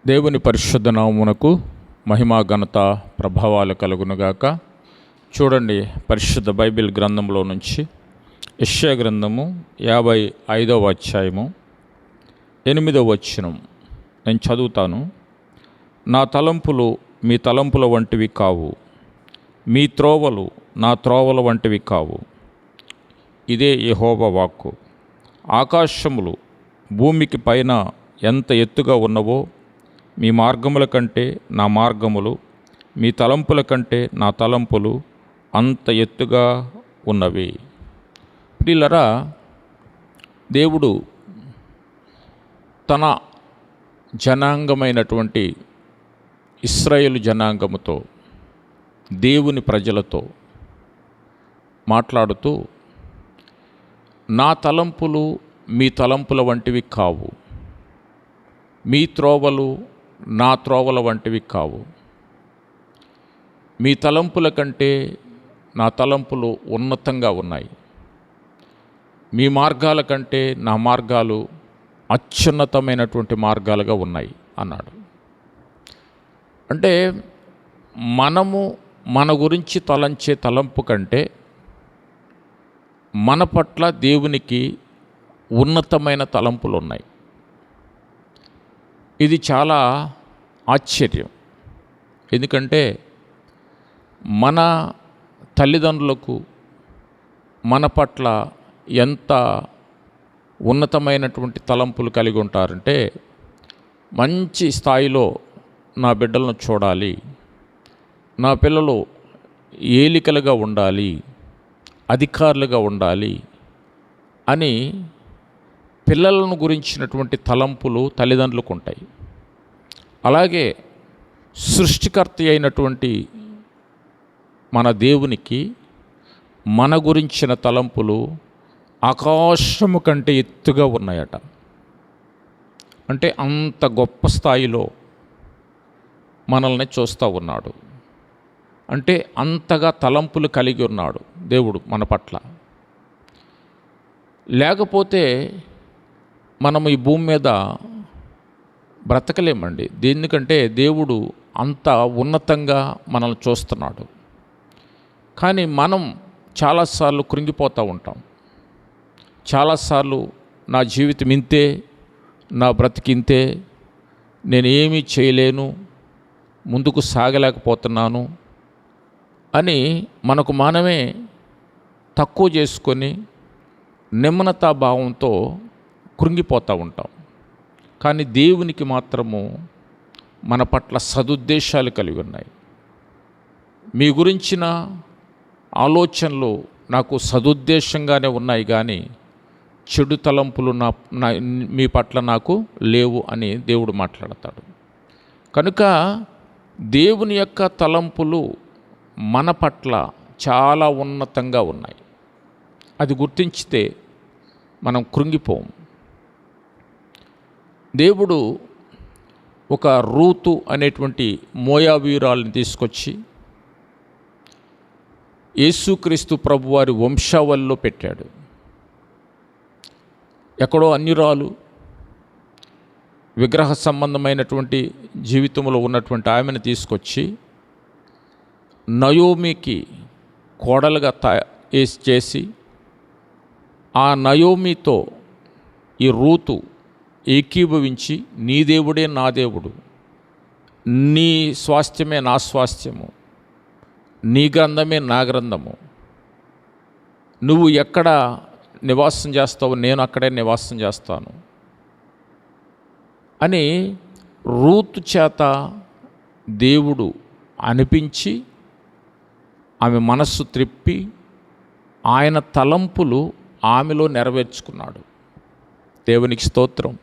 దేవుని పరిశుద్ధ నామమునకు మహిమా ఘనత ప్రభావాలు కలుగునుగాక. చూడండి, పరిశుద్ధ బైబిల్ గ్రంథంలో నుంచి యెషయా గ్రంథము 55వ అధ్యాయము 8వ వచనం నేను చదువుతాను. నా తలంపులు మీ తలంపుల వంటివి కావు, మీ త్రోవలు నా త్రోవల వంటివి కావు. ఇదే యెహోవా వాక్కు. ఆకాశములు భూమికి పైన ఎంత ఎత్తుగా ఉన్నవో మీ మార్గముల కంటే నా మార్గములు, మీ తలంపుల కంటే నా తలంపులు అంత ఎత్తుగా ఉన్నవి. ప్రియులరా, దేవుడు తన జనాంగమైనటువంటి ఇశ్రాయేలు జనాంగముతో, దేవుని ప్రజలతో మాట్లాడుతూ, నా తలంపులు మీ తలంపుల వంటివి కావు, మీ త్రోవలు నా త్రోవల వంటివి కావు. మీ తలంపుల కంటే నా తలంపులు ఉన్నతంగా ఉన్నాయి, మీ మార్గాల కంటే నా మార్గాలు అత్యున్నతమైనటువంటి మార్గాలుగా ఉన్నాయి అన్నాడు. అంటే మనము మన గురించి తలంచే తలంపు కంటే మన పట్ల దేవునికి ఉన్నతమైన తలంపులు ఉన్నాయి. ఇది చాలా ఆశ్చర్యం. ఎందుకంటే మన తల్లిదండ్రులకు మన పట్ల ఎంత ఉన్నతమైనటువంటి తలంపులు కలిగి ఉంటారంటే, మంచి స్థాయిలో నా బిడ్డలను చూడాలి, నా పిల్లలు ఏలికలుగా ఉండాలి, అధికారులుగా ఉండాలి అని పిల్లలను గురించినటువంటి తలంపులు తల్లిదండ్రులకు ఉంటాయి. అలాగే సృష్టికర్త అయినటువంటి మన దేవునికి మన గురించిన తలంపులు ఆకాశము కంటే ఎత్తుగా ఉన్నాయట. అంటే అంత గొప్ప స్థాయిలో మనల్ని చూస్తూ ఉన్నాడు. అంటే అంతగా తలంపులు కలిగి ఉన్నాడు దేవుడు మన పట్ల. లేకపోతే మనము ఈ భూమి మీద బ్రతకలేమండి. దేనికంటే దేవుడు అంత ఉన్నతంగా మనల్ని చూస్తున్నాడు. కానీ మనం చాలాసార్లు కృంగిపోతూ ఉంటాం. చాలాసార్లు నా జీవితం ఇంతే, నా బ్రతికింతే, నేను ఏమీ చేయలేను, ముందుకు సాగలేకపోతున్నాను అని మనకు మనమే తక్కువ చేసుకొని నిమ్నతా భావంతో కృంగిపోతూ ఉంటాం. కానీ దేవునికి మాత్రము మన పట్ల సదుద్దేశాలు కలిగి ఉన్నాయి. మీ గురించిన ఆలోచనలు నాకు సదుద్దేశంగానే ఉన్నాయి, కానీ చెడు తలంపులు మీ పట్ల నాకు లేవు అని దేవుడు మాట్లాడతాడు. కనుక దేవుని యొక్క తలంపులు మన పట్ల చాలా ఉన్నతంగా ఉన్నాయి. అది గుర్తించితే మనం కృంగిపోం. దేవుడు ఒక రూతు అనేటువంటి మోయాబీయురాలిని తీసుకొచ్చి యేసుక్రీస్తు ప్రభువారి వంశావళిలో పెట్టాడు. ఎక్కడో అన్యురాలు, విగ్రహ సంబంధమైనటువంటి జీవితంలో ఉన్నటువంటి ఆమెను తీసుకొచ్చి నయోమికి కోడలుగా చేసి, ఆ నయోమితో ఈ రూతు ఏకీభవించి, నీ దేవుడే నా దేవుడు, నీ స్వాస్థ్యమే నా స్వాస్థ్యము, నీ గ్రంథమే నా గ్రంథము, నువ్వు ఎక్కడ నివాసం చేస్తావు నేను అక్కడే నివాసం చేస్తాను అని రూతు చేత దేవుడు అనిపించి ఆమె మనస్సు త్రిప్పి ఆయన తలంపులు ఆమెలో నెరవేర్చుకున్నాడు. దేవునికి స్తోత్రం.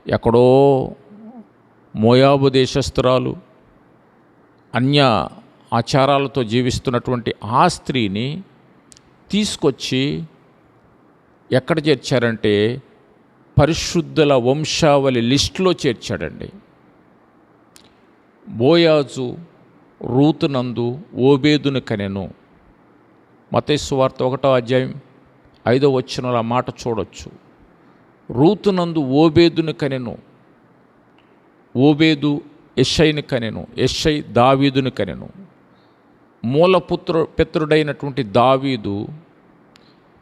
ఎక్కడో మోయాబు దేశస్థురాలు, అన్య ఆచారాలతో జీవిస్తున్నటువంటి ఆ స్త్రీని తీసుకొచ్చి ఎక్కడ చేర్చారంటే పరిశుద్ధుల వంశావళి లిస్టులో చేర్చాడండి. బోయాజు రూతునందు ఓబేదును కనెను. మత్తయి సువార్త 1వ అధ్యాయం 5వ వచనంలో ఆ మాట చూడొచ్చు. రూతునందు ఓబేదును కనెను. ఓబేదు యెషయిని కనెను, యెషయి దావీదుని కనెను. పితరుడైనటువంటి దావీదు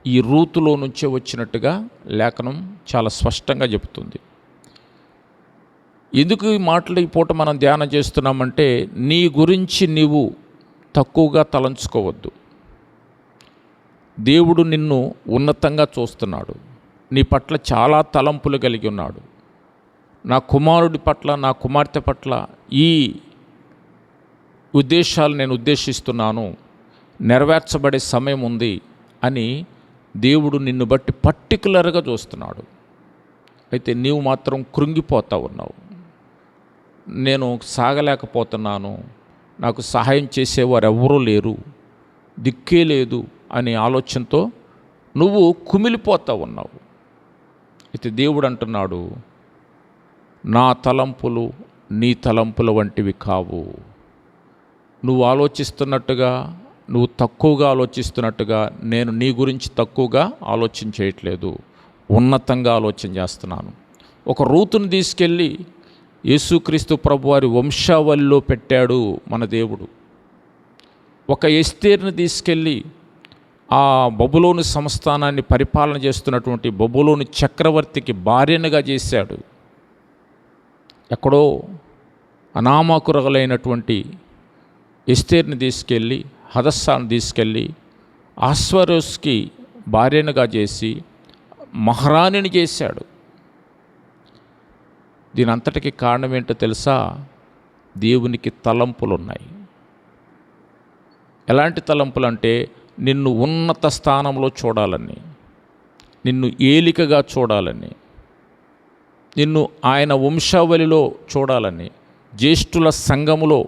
ఈ రూతులో నుంచే వచ్చినట్టుగా లేఖనం చాలా స్పష్టంగా చెబుతుంది. ఎందుకు ఈ మాటలు ఈ పూట మనం ధ్యానం చేస్తున్నామంటే, నీ గురించి నీవు తక్కువగా తలంచుకోవద్దు. దేవుడు నిన్ను ఉన్నతంగా చూస్తున్నాడు. నీ పట్ల చాలా తలంపులు కలిగి ఉన్నాడు. నా కుమారుడి పట్ల, నా కుమార్తె పట్ల ఈ ఉద్దేశాలు నేను ఉద్దేశిస్తున్నాను, నెరవేర్చబడే సమయం ఉంది అని దేవుడు నిన్ను బట్టి పర్టికులర్గా చూస్తున్నాడు. అయితే నీవు మాత్రం కృంగిపోతా ఉన్నావు. నేను సాగలేకపోతున్నాను, నాకు సహాయం చేసేవారు ఎవరూ లేరు, దిక్కే లేదు అనే ఆలోచనతో నువ్వు కుమిలిపోతా ఉన్నావు. అయితే దేవుడు అంటున్నాడు, నా తలంపులు నీ తలంపుల వంటివి కావు. నువ్వు ఆలోచిస్తున్నట్టుగా, నువ్వు తక్కువగా ఆలోచిస్తున్నట్టుగా నేను నీ గురించి తక్కువగా ఆలోచన చేయట్లేదు, ఉన్నతంగా ఆలోచన చేస్తున్నాను. ఒక రూతుని తీసుకెళ్ళి యేసుక్రీస్తు ప్రభువారి వంశావళిలో పెట్టాడు మన దేవుడు. ఒక ఎస్తేరుని తీసుకెళ్ళి ఆ బబులోను సంస్థానాన్ని పరిపాలన చేస్తున్నటువంటి బబులోను చక్రవర్తికి భార్యనుగా చేశాడు. ఎక్కడో అనామకురగలైనటువంటి ఎస్తేర్ని తీసుకెళ్ళి, హదస్సాను తీసుకెళ్ళి ఆశ్వరోస్కి భార్యనుగా చేసి మహారాణిని చేశాడు. దీని అంతటికి కారణం ఏంటో తెలుసా? దేవునికి తలంపులు ఉన్నాయి. ఎలాంటి తలంపులు అంటే, నిన్ను ఉన్నత స్థానంలో చూడాలని, నిన్ను ఏలికగా చూడాలని, నిన్ను ఆయన వంశావళిలో చూడాలని, జ్యేష్ఠుల సంఘములో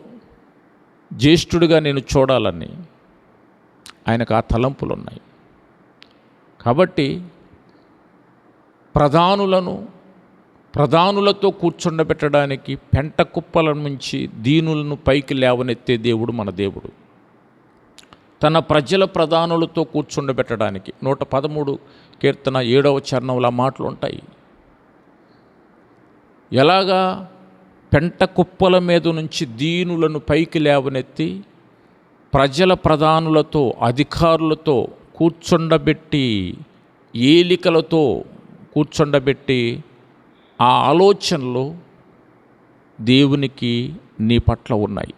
జ్యేష్ఠుడిగా నేను చూడాలని ఆయనకు ఆ తలంపులు ఉన్నాయి. కాబట్టి ప్రధానులతో కూర్చుండబెట్టడానికి పెంట కుప్పల నుంచి దీనులను పైకి లేవనెత్తే దేవుడు మన దేవుడు. తన ప్రజల ప్రధానులతో కూర్చుండబెట్టడానికి 113 కీర్తన 7వ చరణంలో మాటలు ఉంటాయి. ఎలాగా పెంట కుప్పల మీద నుంచి దీనులను పైకి లేవనెత్తి ప్రజల ప్రధానులతో, అధికారులతో కూర్చుండబెట్టి, ఏలికలతో కూర్చుండబెట్టి, ఆ ఆలోచనలు దేవునికి నీ పట్ల ఉన్నాయి.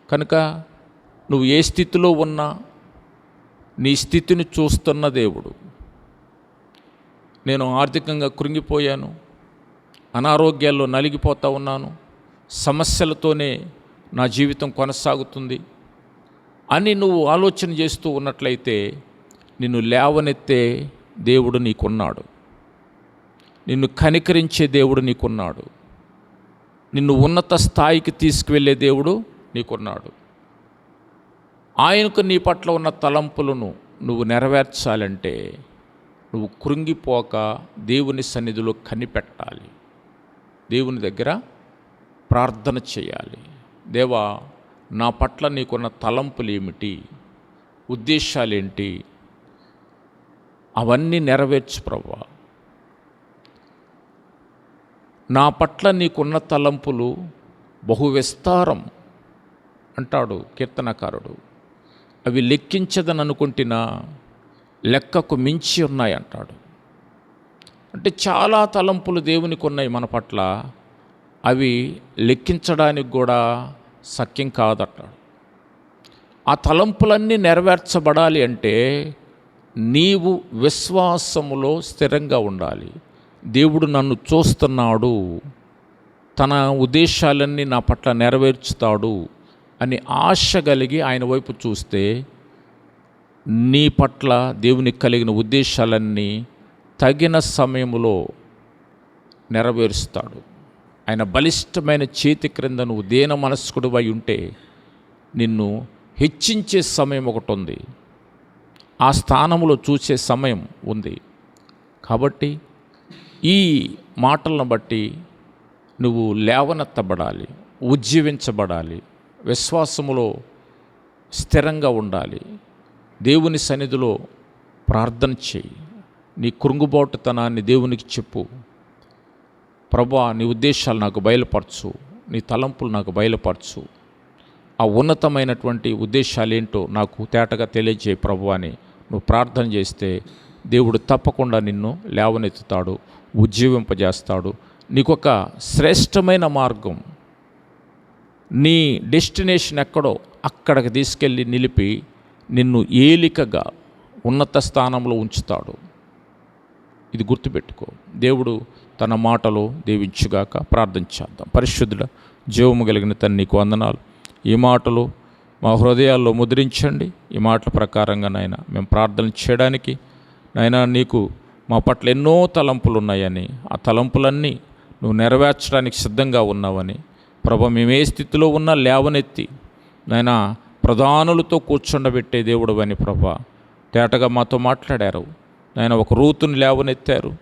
కనుక నువ్వు ఏ స్థితిలో ఉన్నా నీ స్థితిని చూస్తున్న దేవుడు. నేను ఆర్థికంగా కృంగిపోయాను, అనారోగ్యాల్లో నలిగిపోతూ ఉన్నాను, సమస్యలతోనే నా జీవితం కొనసాగుతుంది అని నువ్వు ఆలోచన చేస్తూ ఉన్నట్లయితే, నిన్ను లేవనెత్తే దేవుడు నీకున్నాడు, నిన్ను కనికరించే దేవుడు నీకున్నాడు, నిన్ను ఉన్నత స్థాయికి తీసుకువెళ్ళే దేవుడు నీకున్నాడు. ఆయనకు నీ పట్ల ఉన్న తలంపులను నువ్వు నెరవేర్చాలంటే నువ్వు కృంగిపోక దేవుని సన్నిధిలో కనిపెట్టాలి, దేవుని దగ్గర ప్రార్థన చేయాలి. దేవా, నా పట్ల నీకున్న తలంపులు ఏమిటి, ఉద్దేశాలేంటి, అవన్నీ నెరవేర్చు ప్రభువా. నా పట్ల నీకున్న తలంపులు బహు విస్తారం అంటాడు కీర్తనకారుడు. అవి లెక్కించదని అనుకుంటున్నా లెక్కకు మించి ఉన్నాయి అంటాడు. అంటే చాలా తలంపులు దేవునికి ఉన్నాయి మన పట్ల, అవి లెక్కించడానికి కూడా సఖ్యం కాదంటాడు. ఆ తలంపులన్నీ నెరవేర్చబడాలి అంటే నీవు విశ్వాసములో స్థిరంగా ఉండాలి. దేవుడు నన్ను చూస్తున్నాడు, తన ఉద్దేశాలన్నీ నా పట్ల నెరవేర్చుతాడు అని ఆశ కలిగి ఆయన వైపు చూస్తే నీ పట్ల దేవునికి కలిగిన ఉద్దేశాలన్నీ తగిన సమయంలో నెరవేరుస్తాడు. ఆయన బలిష్టమైన చేతి క్రింద నువ్వు దీన మనస్కుడివై ఉంటే నిన్ను హెచ్చించే సమయం ఒకటి ఉంది, ఆ స్థానంలో చూసే సమయం ఉంది. కాబట్టి ఈ మాటలను బట్టి నువ్వు లేవనెత్తబడాలి, ఉజ్జీవించబడాలి, విశ్వాసములో స్థిరంగా ఉండాలి. దేవుని సన్నిధిలో ప్రార్థన చేయి, నీ కృంగుబాటుతనాన్ని దేవునికి చెప్పు. ప్రభువా నీ ఉద్దేశాలు నాకు బయలుపరచు, నీ తలంపులు నాకు బయలుపరచు, ఆ ఉన్నతమైనటువంటి ఉద్దేశాలు ఏంటో నాకు తేటగా తెలియజేయ ప్రభువా అని నువ్వు ప్రార్థన చేస్తే దేవుడు తప్పకుండా నిన్ను లేవనెత్తుతాడు, ఉజ్జీవింపజేస్తాడు. నీకొక శ్రేష్టమైన మార్గం, నీ డెస్టినేషన్ ఎక్కడో అక్కడికి తీసుకెళ్ళి నిలిపి నిన్ను ఏలికగా ఉన్నత స్థానంలో ఉంచుతాడు. ఇది గుర్తుపెట్టుకో. దేవుడు తన మాటలో దీవించుగాక. ప్రార్థన చేద్దాం. పరిశుద్ధుడ జీవము కలిగిన తండ్రి నీకు వందనాలు. ఈ మాటలు మా హృదయాల్లో ముద్రించండి. ఈ మాటల ప్రకారంగా నాయన మేము ప్రార్థన చేయడానికి నాయన నీకు మా పట్ల ఎన్నో తలంపులు ఉన్నాయని, ఆ తలంపులన్నీ నువ్వు నెరవేర్చడానికి సిద్ధంగా ఉన్నావని ప్రభా, మేము ఏ స్థితిలో ఉన్నా లేవనెత్తి నాయన ప్రధానులతో కూర్చుండబెట్టే దేవుడు అని ప్రభా తేటగా మాతో మాట్లాడారు. నాయన ఒక రూతుని లేవనెత్తారు,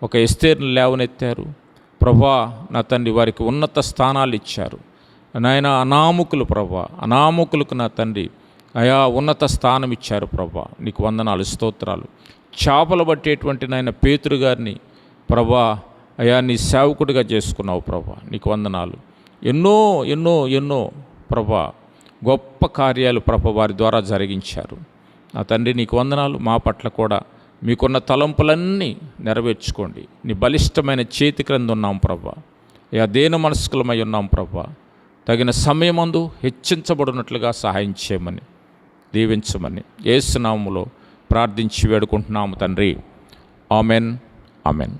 ఒక ఎస్తేర్ని లేవనెత్తారు ప్రభా. నా తండ్రి వారికి ఉన్నత స్థానాలు ఇచ్చారు నాయన. అనామకులు ప్రభా, అనామకులకు నా తండ్రి అయా ఉన్నత స్థానం ఇచ్చారు ప్రభా. నీకు వందనాలు, స్తోత్రాలు. చేపలు పట్టేటువంటి నాయన పేతురు గారిని ప్రభా అయా నీ సేవకుడిగా చేసుకున్నావు ప్రభా. నీకు వందనాలు. ఎన్నో ఎన్నో ఎన్నో ప్రభా గొప్ప కార్యాలు ప్రభా వారి ద్వారా జరిగించారు. నా తండ్రి నీకు వందనాలు. మా పట్ల కూడా మీకున్న తలంపులన్నీ నెరవేర్చుకోండి. నీ బలిష్టమైన చేతి క్రింద ఉన్నాం ప్రభా. అయా దేన మనస్కులమై ఉన్నాం ప్రభా. తగిన సమయమందు హెచ్చించబడినట్లుగా సహాయం చేయమని, దీవించమని యేసు నామములో ప్రార్థించి వేడుకుంటున్నాము తండ్రి. Amen, amen.